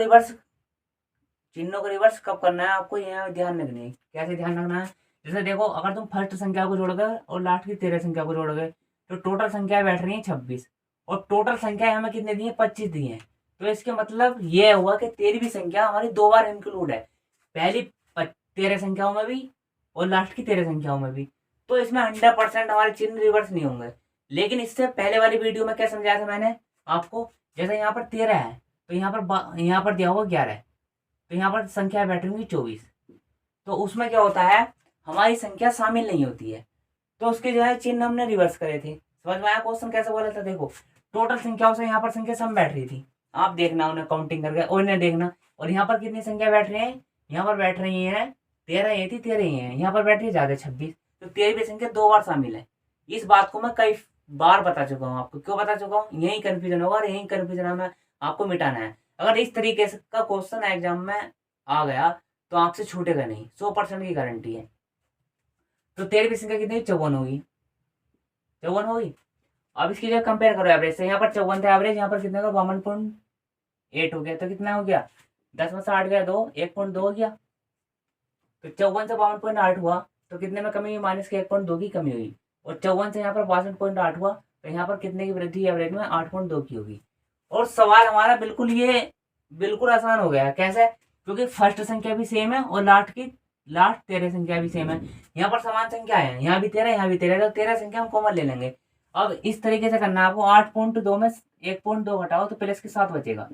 रिवर्स कब करना है आपको यहाँ ध्यान रखनी है। कैसे ध्यान रखना है, जैसे देखो अगर तुम फर्स्ट संख्या को जोड़ोगे और लास्ट की 13 संख्या को जोड़ोगे तो टोटल संख्या बैठ रही है 26 और टोटल संख्या हमें कितने दी है, 25 दी है। तो इसके मतलब ये हुआ कि 13वीं संख्या हमारी 2 बार इंक्लूड है, पहली 13 संख्याओं में भी और लास्ट की 13 संख्याओं में भी। तो इसमें 100% हमारे चिन्ह रिवर्स नहीं होंगे। लेकिन इससे पहले वाली वीडियो में क्या समझाया था मैंने आपको, जैसे यहाँ पर 13 है तो यहाँ पर दिया हुआ 11 है, तो यहाँ पर संख्या बैठ रही 24। तो उसमें क्या होता है, हमारी संख्या शामिल नहीं होती है, तो उसके जो है चिन्ह हमने रिवर्स करे थे। समझ में आया क्वेश्चन कैसे बोला था। देखो टोटल संख्याओं से यहाँ पर संख्या सम बैठ रही थी, आप देखना उन्हें काउंटिंग करके और इन्हें देखना। और यहाँ पर कितनी संख्या बैठ रही है, यहाँ पर बैठ रही है 13, ये थी 13 ही है, यहाँ पर बैठ रही है ज्यादा 26। तो 13वीं संख्या 2 बार शामिल है। इस बात को मैं कई बार बता चुका हूँ आपको। क्यों बता चुका हूँ, यही कंफ्यूजन होगा और यही कंफ्यूजन हमें आपको मिटाना है। अगर इस तरीके से का क्वेश्चन एग्जाम में आ गया तो आपसे छूटेगा नहीं, 100% की गारंटी है। तो 13वीं संख्या कितनी, 54 होगी, 54 होगी। अब इसकी जगह कंपेयर करो एवरेज से, यहाँ पर 54 था एवरेज, यहाँ पर कितना का 52.8 हो गया। तो कितना हो गया, 10 में से 8 गया 2, 1.2 हो गया। तो 54 से 52.8 हुआ तो कितने में कमी हुई, माइनस के 1.2 की कमी हुई। और 54 से यहाँ पर 62.8 हुआ तो यहाँ पर कितने की वृद्धि एवरेज में, 8.2 की होगी। और सवाल हमारा बिल्कुल आसान हो गया। कैसे, क्योंकि फर्स्ट संख्या भी सेम है और लास्ट 13 संख्या भी सेम है। यहाँ पर समान संख्या है, यहाँ भी 13, यहाँ भी 13, तो 13 संख्या हम कॉमन ले लेंगे। अब इस तरीके से करना है आपको, 8.2 में 1.2 घटाओ तो प्लस के 7 बचेगा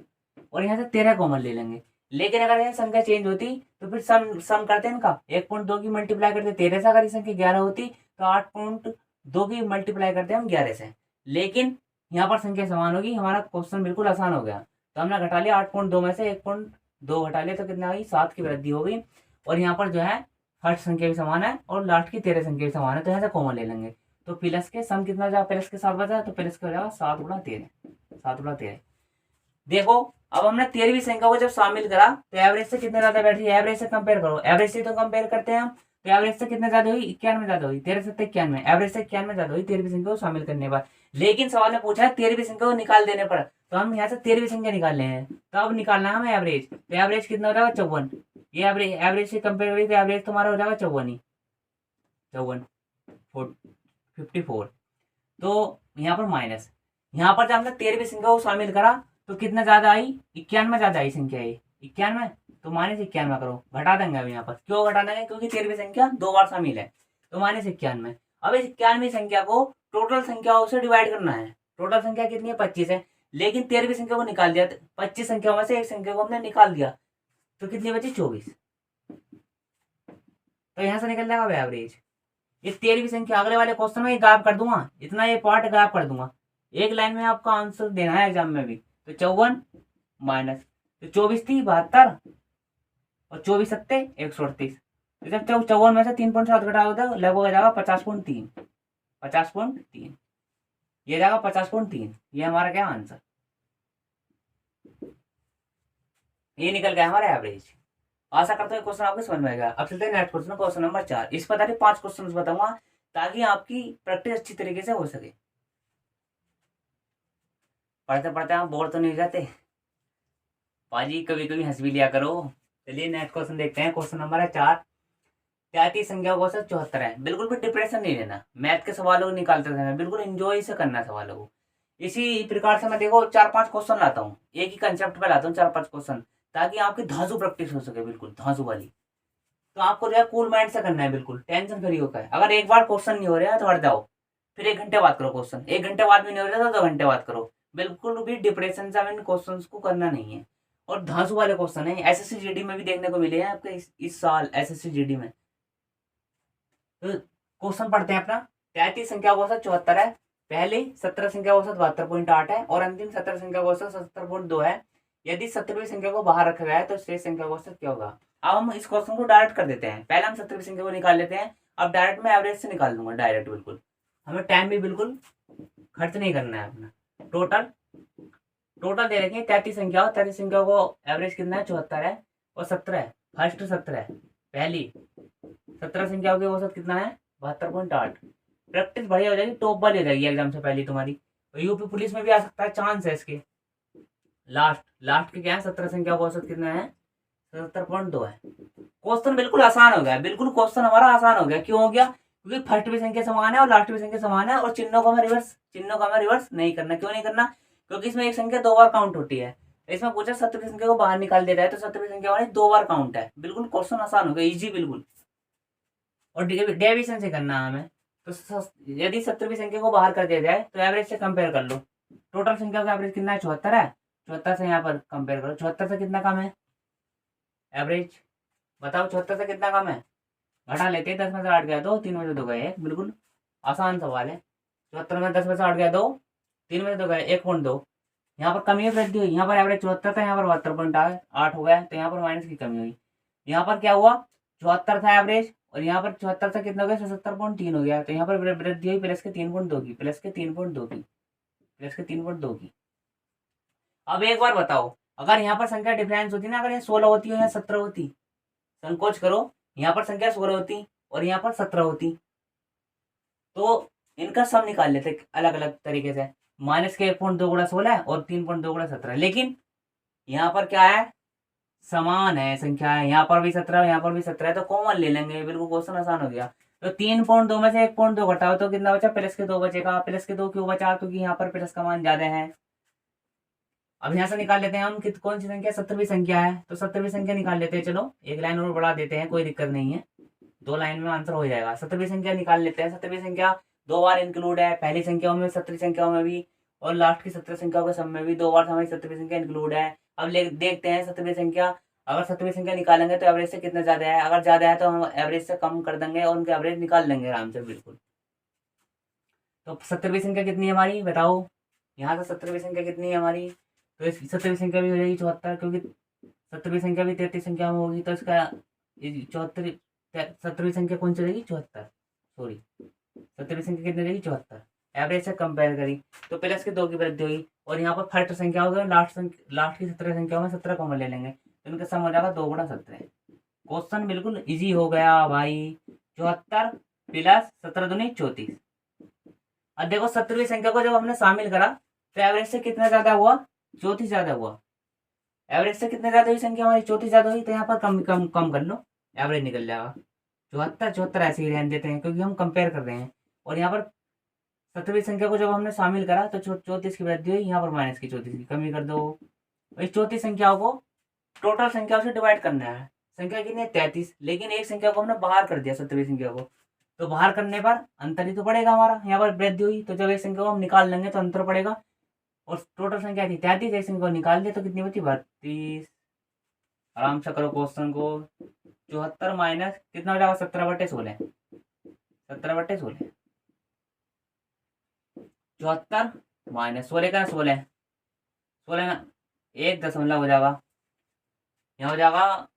और यहाँ से 13 कॉमन ले लेंगे। लेकिन अगर यह संख्या चेंज होती तो फिर सम करते हैं इनका, 1.2 की मल्टीप्लाई करते 13 से, अगर ये संख्या 11 होती तो 8.2 की मल्टीप्लाई करते हम 11 से। लेकिन यहाँ पर संख्या समान होगी, हमारा क्वेश्चन बिल्कुल आसान हो गया। तो हमने घटा लिया 8.2 में से 1.2 घटा लिया तो कितना हुई, 7 की वृद्धि हो गई। और यहाँ पर जो है फर्स्ट संख्या भी समान है और लास्ट की 13 संख्या भी समान है, तो यहाँ से कॉमन ले लेंगे। तो प्लस के सम कितना जाएगा, प्लस के 7 बचा तो प्लस के हो जाएगा 7 गुणा 13, 7 गुणा 13। देखो अब हमने 13वीं संख्या को जब शामिल करा तो एवरेज से कितने ज्यादा बैठ रही है, एवरेज से कंपेयर करो। एवरेज से तो कंपेयर करते हैं हम, तो एवरेज से कितने ज्यादा हुई, 91 ज्यादा हुई, 13 से 91, एवरेज से 91 ज्यादा हुई 13वीं संख्या को शामिल करने पर। लेकिन सवाल ने पूछा है 13वीं संख्या को निकाल देने पर, तो हम यहाँ से 13वीं संख्या निकाल ले हैं। तो अब निकालना है हमें एवरेज, तो एवरेज कितना हो जाएगा, 54। ये एवरेज से कंपेयर करी तो एवरेज तुम्हारा हो जाएगा 54 ही, 54। तो यहाँ पर माइनस, यहाँ पर जब हमने 13वीं संख्या को शामिल करा तो कितना ज्यादा आई, 91 ज्यादा आई संख्या ये, 91, तो -91 करो, घटा देंगे अभी यहाँ पर। क्यों घटा देंगे, क्योंकि 13वीं संख्या 2 बार शामिल है, तो -91। अब इस 91वीं संख्या को टोटल संख्याओं से डिवाइड करना है। टोटल संख्या कितनी है, 25 है, लेकिन 13वीं संख्या को निकाल दिया, 25 संख्याओं में से एक संख्या को हमने निकाल दिया तो कितनी बची, 24। तो यहाँ से निकल जाएगा एवरेज। ये 13वीं संख्या अगले वाले क्वेश्चन में गायब कर दूंगा, इतना ये पार्ट गायब कर दूंगा, एक लाइन में आपका आंसर देना है एग्जाम में भी। तो 54 माइनस, तो 24 थी 72 और 24 सत्ते 138। तो जब 54 में से 3.7 घटा होता है लगभग आ जाएगा 50.3, 50.3, ये जाएगा 50.3। ये हमारा क्या आंसर, ये निकल गया हमारा एवरेज। आशा करता हूँ क्वेश्चन आपको समझ में आएगा। अब चलते हैं नेक्स्ट क्वेश्चन, क्वेश्चन नंबर 4। इस पर 5 क्वेश्चन बताऊंगा ताकि आपकी प्रैक्टिस अच्छी तरीके से हो सके। पढ़ते पढ़ते आप बोर तो नहीं हो जाते पाजी, कभी कभी हंस भी लिया करो। चलिए नेक्स्ट क्वेश्चन देखते हैं। क्वेश्चन नंबर है 4। 33 संख्या को 74 है। बिल्कुल भी डिप्रेशन नहीं लेना, मैथ के सवालों को निकालते समय बिल्कुल एंजॉय से करना सवालों को। इसी प्रकार से मैं देखो 4-5 क्वेश्चन लाता हूँ, एक ही कंसेप्ट पे लाता हूँ 4-5 क्वेश्चन, ताकि आपकी धांसू प्रैक्टिस हो सके, बिल्कुल धांसू वाली। तो आपको जो है कूल माइंड से करना है, बिल्कुल टेंशन फ्री होकर। अगर एक बार क्वेश्चन नहीं हो रहा है तो हट जाओ, फिर 1 घंटे बाद करो क्वेश्चन, 1 घंटे बाद भी नहीं हो रहा तो 2 घंटे बाद करो। बिल्कुल भी डिप्रेशन से इन क्वेश्चन को करना नहीं है। और धांसू वाले क्वेश्चन है, एसएससी जीडी में भी देखने को मिले हैं आपके इस साल एसएससी जीडी में। तो क्वेश्चन पढ़ते हैं अपना। 33 संख्या का औसत 74 है, पहले 17 संख्या का औसत 72.8 है और अंतिम 17 संख्या का औसत 77.2 है। यदि 17वीं संख्या को बाहर रखा गया है तो शेष संख्या का औसत क्या होगा। अब हम इस क्वेश्चन को डायरेक्ट कर देते हैं। पहले हम 17वीं संख्या को निकाल लेते हैं अब डायरेक्ट मैं एवरेज से निकाल लूंगा डायरेक्ट, बिल्कुल हमें टाइम भी बिल्कुल खर्च नहीं करना है अपना। टोटल टोटल दे रखी है 33 संख्या, 33 संख्या को एवरेज कितना है 74 है और 17 है, फर्स्ट 17 है, पहली 17 संख्याओं के औसत कितना है 72.8। प्रैक्टिस बढ़िया हो जाएगी, टॉप वाली हो जाएगी एग्जाम से पहले तुम्हारी। यूपी पुलिस में भी आ सकता है, चांस है इसके। लास्ट लास्ट के क्या है 17 संख्या का औसत कितना है 77.2 है। क्वेश्चन बिल्कुल आसान हो गया, बिल्कुल क्वेश्चन हमारा आसान हो गया। क्यों हो गया? क्योंकि फर्स्ट भी संख्या समान है और लास्ट भी संख्या समान है, और चिन्हों को हमें रिवर्स नहीं करना। क्यों नहीं करना? क्योंकि इसमें एक संख्या 2 बार काउंट होती है। इसमें पूछा 17वीं संख्या को बाहर निकाल दिया जाए तो 17वीं संख्या वाली 2 बार काउंट है। बिल्कुल क्वेश्चन आसान हो गया, इजी बिल्कुल। और डेविएशन से करना है हमें। तो यदि 17वीं संख्या को बाहर कर दिया जाए तो एवरेज से कंपेयर कर लो। टोटल संख्या का एवरेज कितना है 74 है, 74 से यहाँ पर कंपेयर करो। 74 से कितना कम है एवरेज? बताओ 74 से कितना कम है? घटा लेते हैं, 10 में से 8 गया 2, 3 में से 2 गए 1। बिल्कुल आसान सवाल है। 74 में 10 में से 8 गया 2, 3 में से 2 गए 1.2। यहाँ पर कमी है वृद्धि हुई। यहाँ पर एवरेज 74 था, यहाँ पर 72.8 हो गया, तो यहाँ पर माइनस की कमी हुई। यहाँ पर क्या हुआ 74 था एवरेज, और यहाँ पर 74 से कितना हो गया 77.3 हो गया, तो यहाँ पर वृद्धि हुई प्लस के 3.2 की, प्लस के 3.2 की, प्लस के 3.2 की। अब एक बार बताओ, अगर यहाँ पर संख्या डिफरेंस होती ना, अगर ये 16 होती या 17 होती, संकोच करो, यहाँ पर संख्या 16 होती और यहाँ पर 17 होती, तो इनका सम निकाल लेते अलग अलग तरीके से। माइनस के 1.2 गुणा 16 और 3.2 गुणा 17। लेकिन यहाँ पर क्या है, समान है संख्या है, यहाँ पर भी 17 यहाँ पर भी 17 है, तो कॉमन ले लेंगे। बिल्कुल क्वेश्चन आसान हो गया। तो 3.2 में से 1.2 घटाओ तो कितना बचा, प्लस के 2 बचेगा। प्लस के 2 क्यों बचा? क्योंकि यहाँ पर प्लस का मान ज्यादा है। अब यहाँ से निकाल लेते हैं हम कौन सी संख्या 17वीं संख्या है, तो 17वीं संख्या निकाल लेते हैं। चलो एक लाइन और बढ़ा देते हैं, कोई दिक्कत नहीं है, 2 लाइन में आंसर हो जाएगा। 17वीं संख्या निकाल लेते हैं। 17वीं संख्या 2 बार इंक्लूड है, पहली संख्याओं में 17 संख्याओं में भी, और लास्ट की 17 संख्याओं के सम में भी 2 बार हमारी 17वीं संख्या इंक्लूड है। अब देखते हैं 17वीं संख्या, अगर 17वीं संख्या निकालेंगे तो एवरेज से कितना ज्यादा है। अगर ज्यादा है तो हम एवरेज से कम कर देंगे और उनके एवरेज निकाल लेंगे आराम से, बिल्कुल। तो 17वीं संख्या कितनी है हमारी, बताओ। यहाँ से 17वीं संख्या कितनी है हमारी, तो इस 17वीं संख्या भी हो जाएगी 74, क्योंकि 17वीं संख्या भी 33 संख्या में होगी, तो इसका 74 17वीं संख्या कौन सी रहेगी 74, सॉरी 17वीं संख्या कितनी रहेगी 74। एवरेज से कंपेयर करी तो प्लस के 2 की वृद्धि हुई, और यहाँ पर फर्स्ट संख्या हो गई, लास्ट की 17 संख्या में 17 कॉमन ले लेंगे, तो इनका सम हो जाएगा 2 गुणा 17। क्वेश्चन बिल्कुल इजी हो गया भाई। 74 प्लस 17 दूनी 34। अब देखो 17वीं संख्या को जब हमने शामिल करा तो एवरेज से कितना ज्यादा हुआ, 34 ज्यादा हुआ। एवरेज से कितने ज्यादा हुई संख्या हमारी, 34 ज्यादा हुई, तो यहाँ पर कम कम कम कर लो, एवरेज निकल जाएगा। 74 ऐसे ही रहने देते हैं क्योंकि हम कंपेयर कर रहे हैं। और यहाँ पर 17वीं संख्या को जब हमने शामिल करा तो 34 की वृद्धि हुई, यहाँ पर माइनस की 34 की कमी कर दो। इस 34 संख्याओं को टोटल संख्याओं से डिवाइड करना है। संख्या कितनी है 33, लेकिन एक संख्या को हमने बाहर कर दिया 17वीं संख्या को, तो बाहर करने पर अंतर ही तो पड़ेगा हमारा। यहाँ पर वृद्धि हुई, तो जब एक संख्या को हम निकाल लेंगे तो अंतर पड़ेगा। और टोटल संख्या थी 33, एक संख्या को निकाल दिया तो कितनी बची 32। आराम से करो क्वेश्चन को। 74 माइनस कितना हो जाएगा 17/16, 17/16। 74 माइनस 16 का 16, 16 ना 1 दशमलव हो जाएगा, यहाँ हो जाएगा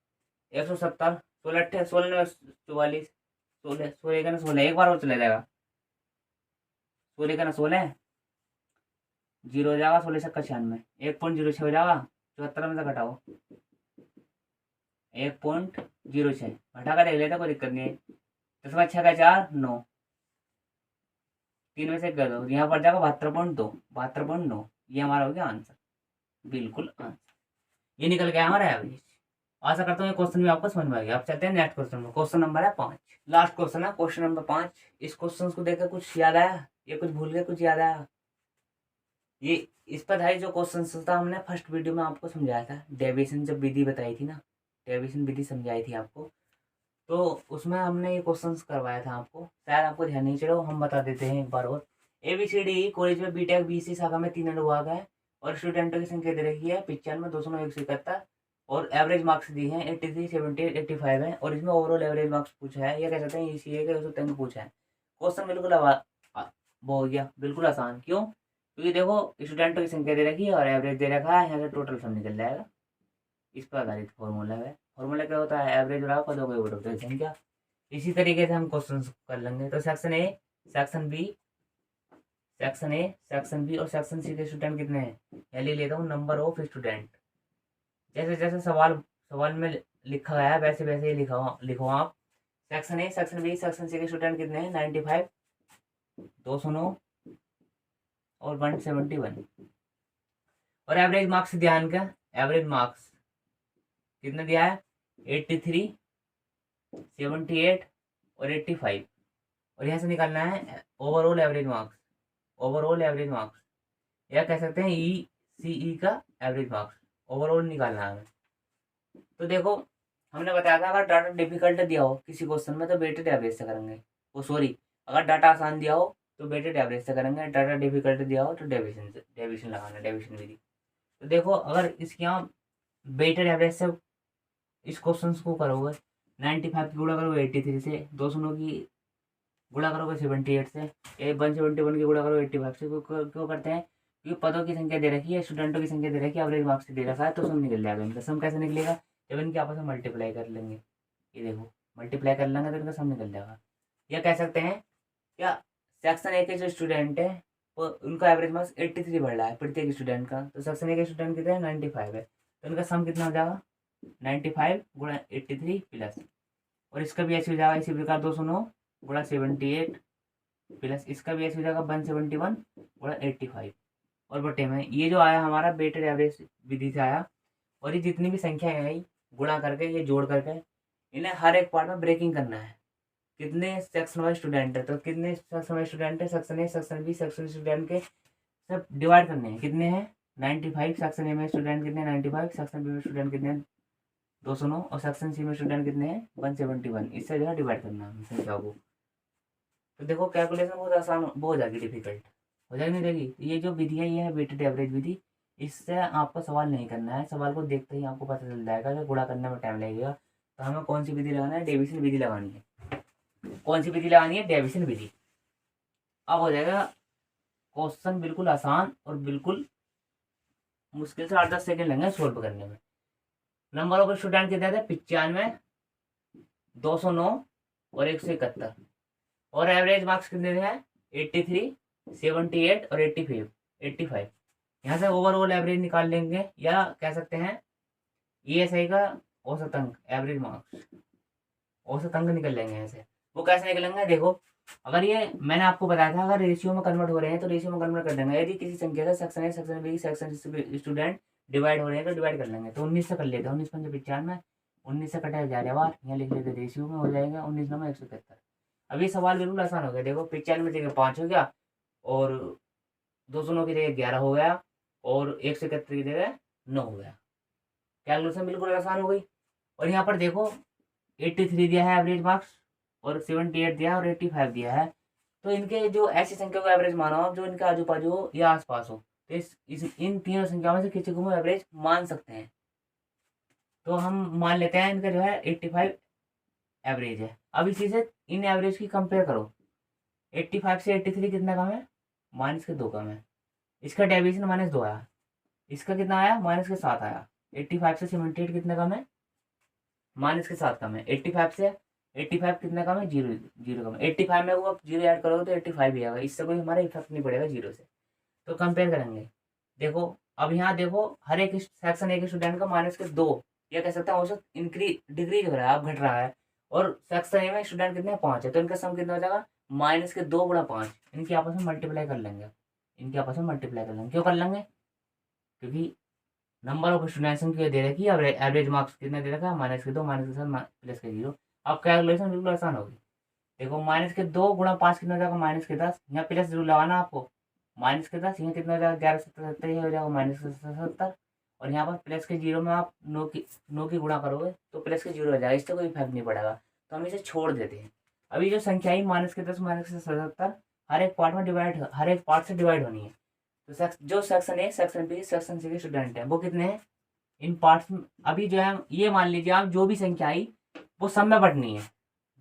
170। 16 16 44, 16 16 का ना 16, एक बार और चला जाएगा। 16 का ना 16 0 हो जाएगा, 16 छक्का 96, 1.06 हो जाएगा। 74 में से घटाओ 1.06, घटा कर देख लेते कोई दिक्कत नहीं है। 10 में 6 का 4 9, 3 में से 1 कर दो, यहाँ पड़ जाएगा 72.2, 72.9। ये हमारा हो गया आंसर, बिल्कुल आंसर। ये निकल गया हमारा एवरेज। आशा करता हूँ ये क्वेश्चन भी आपको समझ में आ गया। अब चलते हैं नेक्स्ट क्वेश्चन में। क्वेश्चन नंबर है 5, लास्ट क्वेश्चन है, क्वेश्चन नंबर 5। इस क्वेश्चन को देखकर कुछ याद आया, ये कुछ भूल गए, कुछ याद आया? ये इस पर है जो क्वेश्चन था, हमने फर्स्ट वीडियो में आपको समझाया था, डेविएशन जब विधि बताई थी ना, डेविएशन विधि समझाई थी आपको, तो उसमें हमने ये क्वेश्चंस करवाया था आपको, शायद आपको ध्यान नहीं चलो, हम बता देते हैं एक बार और। ABCD कॉलेज में बीटेक BC शाखा में 3 अनुभाग है, और स्टूडेंटों की संख्या दे रखी है 95, 209, 171, और एवरेज मार्क्स दी हैं 83, 78, 85 है, और इसमें ओवरऑल एवरेज मार्क्स पूछा है। ये कह सकते हैं ECA के उस तंग पूछा है। क्वेश्चन बिल्कुल वो हो गया, बिल्कुल आसान। क्यों? क्योंकि देखो स्टूडेंटों की संख्या दे रखी है और एवरेज दे रखा है, यहाँ से टोटल सम निकल जाएगा। इस पर आधारित फॉर्मूला है। फॉर्मूला क्या होता है, एवरेज बराबर पदों के गुणोत्तर की संख्या। इसी तरीके से हम क्वेश्चन कर लेंगे। तो section A, section B, section A, section B और सेक्शन सी के स्टूडेंट कितने हैं, यहाँ लिख लेता हूँ नंबर ऑफ स्टूडेंट। जैसे जैसे सवाल सवाल में लिखा गया है वैसे वैसे ही लिखो आप। Section A, section B, section C के स्टूडेंट कितने हैं, 95, 209 और 171। और एवरेज मार्क्स ध्यान का, एवरेज मार्क्स कितना दिया है, 83, 78 और 85। और यहाँ से निकालना है overall average marks, overall average marks, या कह सकते हैं ECE का एवरेज मार्क्स ओवरऑल निकालना है हमें। तो देखो हमने बताया था अगर डाटा डिफिकल्ट दिया हो किसी क्वेश्चन में तो वेटेड एवरेज से करेंगे, वो सॉरी अगर डाटा आसान दिया हो तो वेटेड एवरेज से करेंगे, डाटा डिफिकल्ट दिया हो तो डेविएशन लगाना, डेविएशन विधि। तो देखो अगर इसके यहाँ वेटेड एवरेज से इस क्वेश्चन को करोगे, 95 की गुणा करोगे 83 से, 209 की गुणा करोगे 78 से, 171 की गुणा करोगे 85 से। क्यों करते हैं, क्योंकि पदों की संख्या दे रखी है, स्टूडेंटों की संख्या दे रखी है, एवरेज मार्क्स दे रखा है, तो सम निकल जाएगा इनका। सम कैसे निकलेगा, जब इनके आपस में मल्टीप्लाई कर लेंगे, ये देखो मल्टीप्लाई कर लेंगे तो इनका सम निकल जाएगा। या कह सकते हैं क्या सेक्शन ए के जो स्टूडेंट है वो उनका एवरेज मार्क्स 83 बढ़ रहा है प्रत्येक स्टूडेंट का, तो सेक्शन ए के स्टूडेंट कितने हैं 95 है, तो इनका सम कितना हो जाएगा 95 गुणा 83 प्लस, और इसका भी ऐसे हो जाएगा इसी प्रकार 209 गुणा 78 प्लस, इसका भी ऐसे हो जाएगा 171 गुणा 85 और बटे में ये जो आया हमारा वेटेड एवरेज विधि से आया। और ये जितनी भी संख्या आई गुणा करके ये जोड़ करके इन्हें हर एक पार्ट में ब्रेकिंग करना है। कितने सेक्शन वाइज स्टूडेंट है, तो कितने सेक्शन वाइज स्टूडेंट है, section A, section B, section student के सब डिवाइड करने हैं। कितने हैं 95, सेक्शन ए में स्टूडेंट कितने हैं 95, सेक्शन बी में स्टूडेंट कितने हैं 209 और सेक्शन सी में स्टूडेंट कितने हैं 171। इससे जो है डिवाइड करना है संख्या को। तो देखो कैलकुलेशन बहुत आसान हो जाएगी, डिफिकल्ट हो जाएगी नहीं रहेगी। ये जो विधि है ये है वेटेड एवरेज विधि, इससे आपको सवाल नहीं करना है, सवाल को देखते ही आपको पता चल जाएगा कि गुणा करने में टाइम लगेगा। तो हमें कौन सी विधि लगाना है, डेविएशन विधि लगानी है। कौन सी विधि लगानी है, डेविएशन विधि। अब हो जाएगा क्वेश्चन बिल्कुल आसान और बिल्कुल मुश्किल से 8-10 सेकेंड लगेंगे सोल्व करने में। नंबर ऑफ स्टूडेंट कितने थे 95, 209 और 171। और एवरेज मार्क्स कितने थे 83, 78 और 85। यहाँ से ओवरऑल एवरेज निकाल लेंगे, या कह सकते हैं ESI का औसत अंक, एवरेज मार्क्स औसत अंक निकल लेंगे यहाँ से। वो कैसे निकलेंगे, देखो अगर ये मैंने आपको बताया था अगर रेशियो में कन्वर्ट हो रहे हैं तो रेशियो में कन्वर्ट कर देंगे। यदि किसी संख्या का section A, section B, section student divide हो रहे हैं तो डिवाइड कर लेंगे। तो 19 से कर लेते हैं, 19 पंजे 95, 19 से कटा 11 बार, यहाँ लिख लेते रेशियो में हो जाएगा 19 9 175। अब ये सवाल बिल्कुल आसान हो गया। देखो 95 की जगह 5 हो गया और 209 की जगह 11 हो गया और 171 की जगह 9 हो गया। कैलकुलेशन बिल्कुल आसान हो गई। और यहाँ पर देखो 83 दिया है एवरेज मार्क्स और 78 दिया है और 85 दिया है। तो इनके जो ऐसी संख्या को एवरेज मानो आप जो इनके आजू बाजू हो या आसपास हो, तो इन तीनों संख्याओं में से किसी को हम एवरेज मान सकते हैं। तो हम मान लेते हैं इनका जो है 85 एवरेज है। अब इसी से इन एवरेज की कंपेयर करो, 85 से 83 कितना कम है, -2 कम है। इसका डेविएशन -2 आया, इसका कितना आया -7 आया। 85 से 78 कितना कम है, -7 कम है। 85 से 85 कितना कम है, 0 कम है। 85 में वो आप 0 ऐड करोगे तो 85 ही आएगा, इससे कोई हमारा इफेक्ट नहीं पड़ेगा 0 से। तो कंपेयर करेंगे, देखो अब यहाँ देखो हर एक सेक्शन एक स्टूडेंट का -2 या कह सकते हैं औसत डिक्रीज हो रहा है, अब घट रहा है। और सेक्शन ए में स्टूडेंट कितने 5 है, तो इनका सम कितना हो जाएगा -2 गुणा 5। इनकी आपस में मल्टीप्लाई कर लेंगे, इनके आपस में मल्टीप्लाई कर लेंगे। क्यों कर लेंगे, क्योंकि नंबर ऑफ स्टूडेंट्स की दे रखी है, एवरेज मार्क्स कितना दे रखा है -2 -7 +0। अब कैलकुलेशन बिल्कुल आसान होगी। देखो -2 गुणा 5 कितना हो जाएगा -10, यहाँ प्लस जरूर लगाना आपको, -10 यहाँ कितना हो जाएगा 11 70 70 हो जाएगा -70। और यहाँ पर प्लस के 0 में आप 9 की गुणा करोगे तो प्लस के 0 हो जाएगा, इससे कोई इफेक्ट नहीं पड़ेगा, तो हम इसे छोड़ देते हैं। अभी जो संख्या है -10 -70 हर एक पार्ट से डिवाइड होनी है। तो जो section A, section B, section C के स्टूडेंट हैं वो कितने हैं इन पार्ट्स में। अभी जो है ये मान लीजिए आप जो भी संख्या आई वो सब में बटनी है।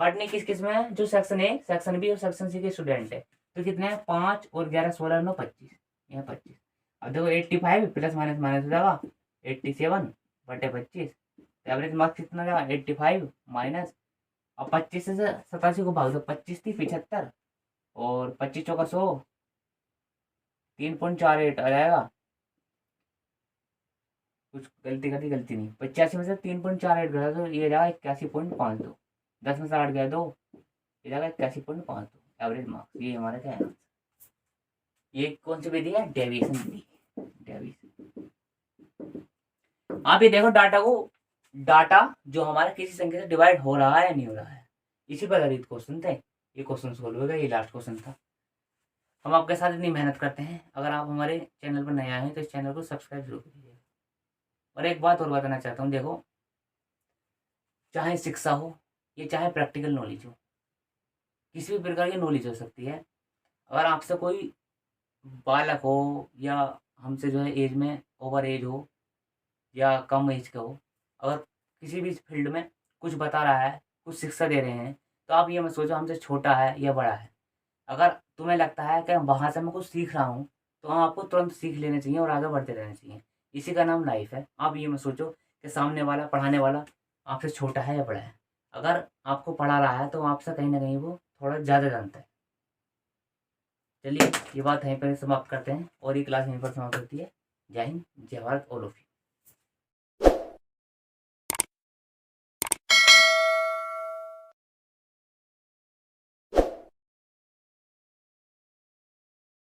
बटनी किस किस में है, जो सेक्शन ए, सेक्शन बी और सेक्शन सी के स्टूडेंट है। तो कितने हैं 5 और 11 16 9 25, यहाँ 25। अब देखो 85 प्लस माइनस माइनस हो जाएगा 87 बटे 25। एवरेज मार्क्स कितना जाएगा 85 माइनस अब 25 से 87 को भाग दो, 25 थी 75 और 25 चौका 100, 3.48 आ जाएगा। कुछ गलती कर दी, गलती नहीं, 85 में से 3.48 गया तो ये जाएगा 81.52, 10 में से 8 गया 2, ये जाएगा 81.52 एवरेज मार्क्स। ये हमारा क्या है, ये कौन सी विधि है, डेविएशन विधि, डेविएशन। आप ये देखो डाटा को, डाटा जो हमारा किसी संख्या से डिवाइड हो रहा है या नहीं हो रहा है, इसी पर आधारित क्वेश्चन थे। ये क्वेश्चन सोल्व होगा, ये लास्ट क्वेश्चन था। हम आपके साथ इतनी मेहनत करते हैं, अगर आप हमारे चैनल पर नए आए हैं तो इस चैनल को सब्सक्राइब जरूर कीजिएगा। और एक बात और बताना चाहता हूँ, देखो चाहे शिक्षा हो या चाहे प्रैक्टिकल नॉलेज हो, किसी भी प्रकार की नॉलेज हो सकती है। अगर आपसे कोई बालक हो या हमसे जो है एज में ओवर एज हो या कम एज का हो, अगर किसी भी फील्ड में कुछ बता रहा है, कुछ शिक्षा दे रहे हैं, तो आप ये मत सोचो हमसे छोटा है या बड़ा है। अगर तुम्हें लगता है कि वहाँ से मैं कुछ सीख रहा हूँ, तो हम आपको तुरंत सीख लेना चाहिए और आगे बढ़ते रहना चाहिए। इसी का नाम लाइफ है। आप ये मत सोचो कि सामने वाला पढ़ाने वाला आपसे छोटा है या बड़ा है। अगर आपको पढ़ा रहा है तो आपसे कहीं ना कहीं वो थोड़ा ज़्यादा जानता है। चलिए ये बात यहीं पर समाप्त करते हैं और ये क्लास यहीं पर समाप्त होती है। जय हिंद, जय भारत, ऑल ऑफ यू।